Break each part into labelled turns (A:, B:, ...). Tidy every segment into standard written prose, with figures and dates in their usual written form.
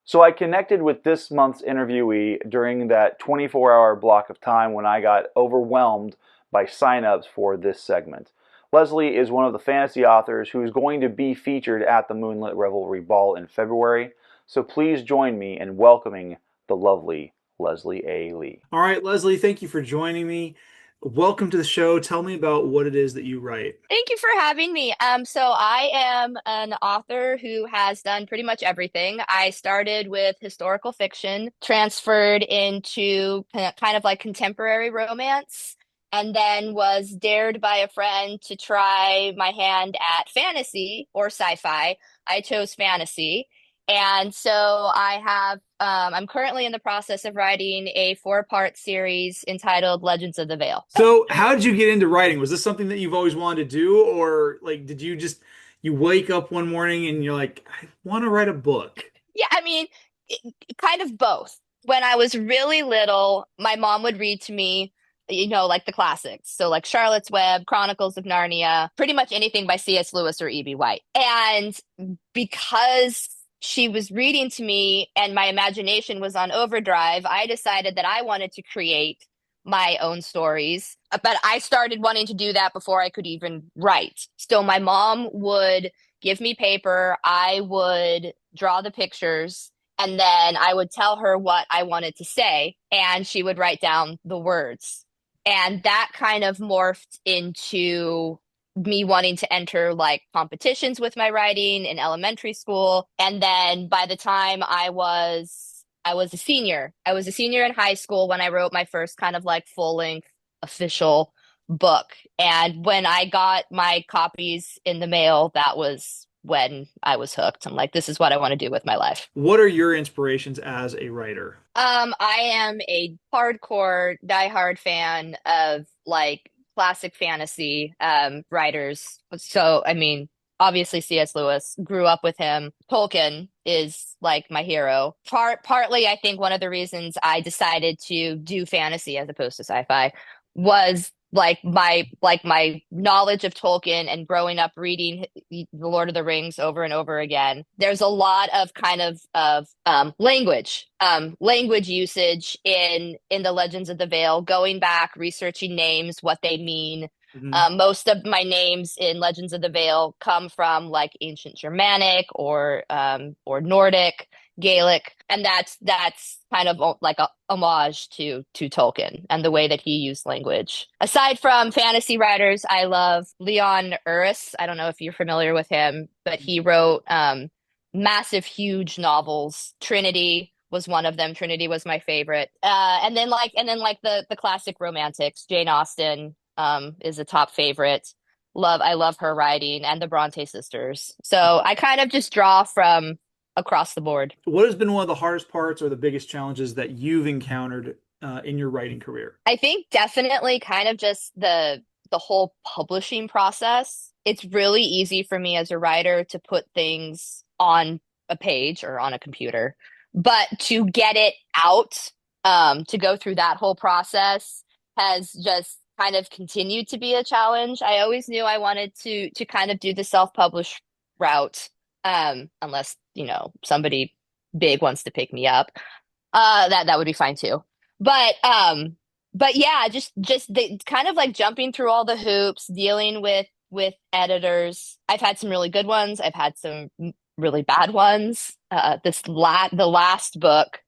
A: So I connected with this month's interviewee during that 24-hour block of time when I got overwhelmed by signups for this segment. Leslie is one of the fantasy authors who is going to be featured at the Moonlit Revelry Ball in February. So please join me in welcoming the lovely Leslie A. Lee.
B: All right, Leslie, thank you for joining me. Welcome to the show. Tell me about what it is that you write.
C: Thank you for having me. So I am an author who has done pretty much everything. I started with historical fiction, transferred into kind of like contemporary romance, and then was dared by a friend to try my hand at fantasy or sci-fi. I chose fantasy. And so I'm currently in the process of writing a four-part series entitled Legends of the Veil.
B: So, how did you get into writing? Was this something that you've always wanted to do, or did you wake up one morning and you're like, I want to write a book?
C: Yeah, I mean, kind of both. When I was really little, my mom would read to me, like the classics. So, like Charlotte's Web, Chronicles of Narnia, pretty much anything by C.S. Lewis or E.B. White. And because she was reading to me and my imagination was on overdrive, I decided that I wanted to create my own stories. But I started wanting to do that before I could even write. So, my mom would give me paper, I would draw the pictures, and then I would tell her what I wanted to say, and she would write down the words. And that kind of morphed into me wanting to enter like competitions with my writing in elementary school. And then by the time I was a senior. I was a senior in high school when I wrote my first kind of like full-length official book. And when I got my copies in the mail, that was when I was hooked. I'm like, this is what I want to do with my life.
B: What are your inspirations as a writer?
C: I am a hardcore, diehard fan of like classic fantasy writers. So, I mean, obviously C.S. Lewis, grew up with him. Tolkien is like my hero. Partly, I think one of the reasons I decided to do fantasy as opposed to sci-fi was like my knowledge of Tolkien and growing up reading The Lord of the Rings over and over again. There's a lot of kind of language usage in the Legends of the Vale, going back, researching names, what they mean.
B: Mhm.
C: Most of my names in Legends of the Vale come from like ancient Germanic or Nordic, Gaelic, and that's kind of like a homage to Tolkien and the way that he used language. Aside from fantasy writers, I love Leon Uris. I don't know if you're familiar with him, but he wrote massive, huge novels. Trinity was one of them. Trinity was my favorite. And then like the classic romantics. Jane Austen is a top favorite. I love her writing and the Bronte sisters. So I kind of just draw from across the board.
B: What has been one of the hardest parts or the biggest challenges that you've encountered in your writing career?
C: I think definitely kind of just the whole publishing process. It's really easy for me as a writer to put things on a page or on a computer, but to get it out, to go through that whole process has just kind of continued to be a challenge. I always knew I wanted to kind of do the self-publish route, unless, somebody big wants to pick me up. That would be fine too. But yeah, just the kind of like jumping through all the hoops, dealing with editors. I've had some really good ones. I've had some really bad ones. The last book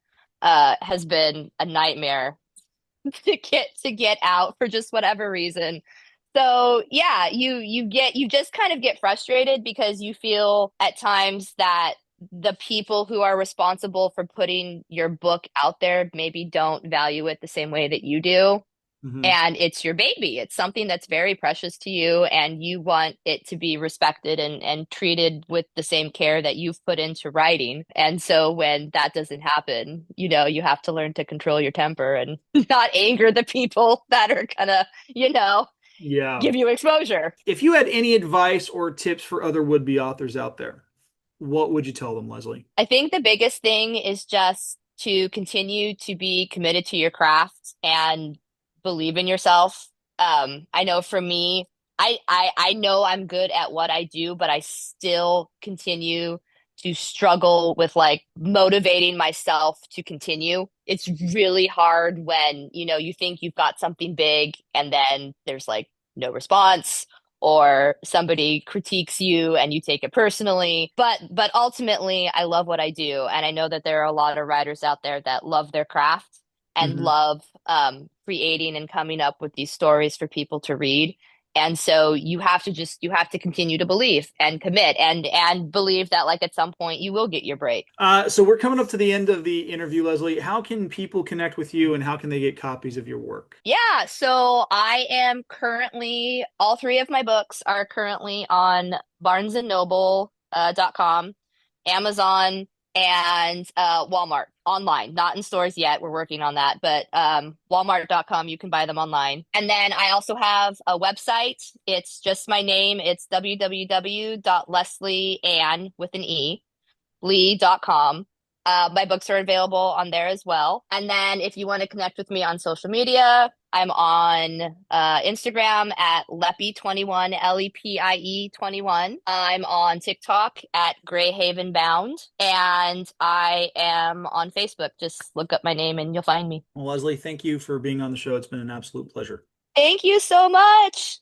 C: has been a nightmare to get out for just whatever reason. So yeah, you just kind of get frustrated because you feel at times that the people who are responsible for putting your book out there maybe don't value it the same way that you do.
B: Mhm.
C: And it's your baby. It's something that's very precious to you, and you want it to be respected and treated with the same care that you've put into writing. And so when that doesn't happen, you have to learn to control your temper and not anger the people that are gonna,
B: Yeah.
C: give you exposure.
B: If you had any advice or tips for other would-be authors out there, what would you tell them, Leslie?
C: I think the biggest thing is just to continue to be committed to your craft and believe in yourself. I know for me, I know I'm good at what I do, but I still continue to struggle with like motivating myself to continue. It's really hard when, you think you've got something big and then there's like no response or somebody critiques you and you take it personally. But ultimately, I love what I do, and I know that there are a lot of writers out there that love their craft and
B: Hmm.
C: love creating and coming up with these stories for people to read. And so you have to continue to believe and commit and believe that like at some point you will get your break.
B: So we're coming up to the end of the interview, Leslie. How can people connect with you and how can they get copies of your work?
C: Yeah, so I am currently all three of my books are currently on barnesandnoble.com, Amazon, and Walmart online. Not in stores yet. We're working on that, but walmart.com, you can buy them online. And then I also have a website. It's just my name. It's www.leslieann with an E lee.com. My books are available on there as well. And then if you want to connect with me on social media, I'm on Instagram at Lepie21, Lepie 21. I'm on TikTok at Greyhaven Bound. And I am on Facebook. Just look up my name and you'll find me.
B: Well, Leslie, thank you for being on the show. It's been an absolute pleasure.
C: Thank you so much.